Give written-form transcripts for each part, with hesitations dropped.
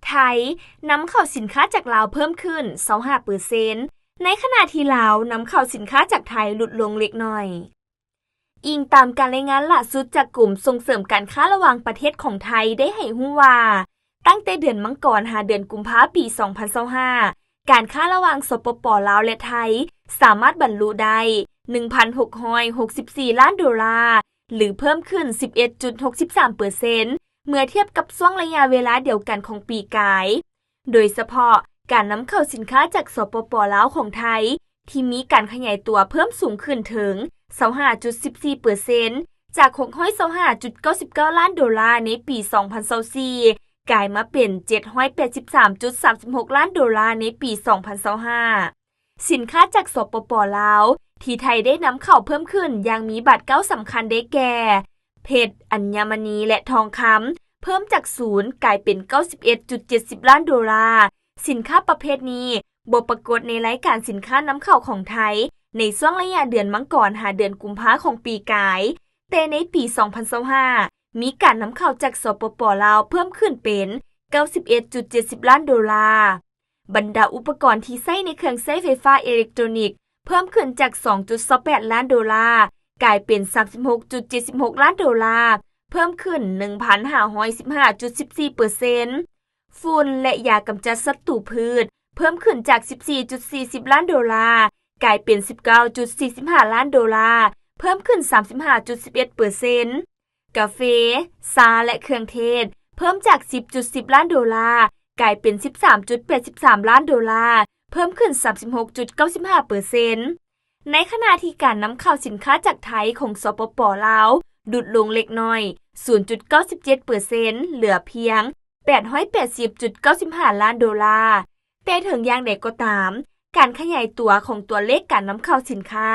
ไทยนำเข้าสินค้าจากลาวเพิ่มขึ้น 25% ในขณะที่ลาวนำเข้าสินค้าจากไทยลดลงเล็กน้อยอิงตามการรายงานล่าสุดจากกลุ่มส่งเสริมการค้าระหว่างประเทศของไทยได้ให้รู้ว่าตั้งแต่เดือนมังกรหาเดือนกุมภาพันธ์ปี 2025 การค้าระหว่างสปป.ลาวและไทยสามารถบรรลุได้ 1,664 ล้านดอลลาร์หรือเพิ่มขึ้น 11.63% เมื่อเทียบกับช่วงระยะเวลาเดียวกันของปีกาย โดยเฉพาะการนำเข้าสินค้าจากสปป.ลาวของไทยที่มีการขยายตัวเพิ่มสูงขึ้นถึง 25.14% จาก 625.99 ล้านดอลลาร์ในปี 2024 กลายมาเป็น 783.36 ล้านดอลลาร์ในปี 2025 สินค้าจากสปป.ลาวที่ไทยได้นำเข้าเพิ่มขึ้นยังมีบัตรเก้าสำคัญได้แก่เพชร อัญมณีและทองคำเพิ่มจาก0กลายเป็น 91.70 ล้านดอลลาร์สินค้าประเภทนี้บ่ปรากฏในรายการสินค้านำเข้าของไทยในช่วงระยะเดือนมังกรหาเดือนกุมภาพันธ์ของปีกายแต่ในปี 2025 มีการนำเข้าจากสปป.ลาวเพิ่มขึ้นเป็น 91.70 ล้านดอลลาร์บรรดาอุปกรณ์ที่ใช้ในเครื่องใช้ไฟฟ้าอิเล็กทรอนิกส์เพิ่มขึ้นจาก 2.28 ล้านดอลลาร์กลายเป็น 36.76 ล้านดอลลาร์เพิ่มขึ้น 1,515.14% ฝุ่นและยากำจัดศัตรูพืชเพิ่มขึ้นจาก 14.40 ล้านดอลลาร์กลายเป็น 19.45 ล้านดอลลาร์เพิ่มขึ้น 35.11% กาแฟชาและเครื่องเทศเพิ่มจาก 10.10 ล้านดอลลาร์กลายเป็น 13.83 ล้านดอลลาร์เพิ่มขึ้น 36.95% ในขณะที่การนำเข้าสินค้าจากไทยของสปป.ลาวดุดลงเล็กน้อย 0.97% เหลือเพียง 880.95 ล้านดอลลาร์แต่ถึงอย่างใดก็ตามการขยายตัวของตัวเลขการนำเข้าสินค้า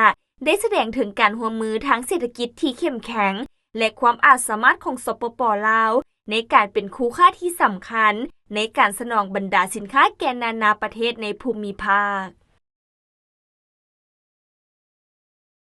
ได้แสดงถึงการร่วมมือทางเศรษฐกิจที่เข้มแข็งและความอาจสามารถของสปป.ลาวในการเป็นคู่ค้าที่สำคัญในการสนองบรรดาสินค้าแก่นานาประเทศในภูมิภาค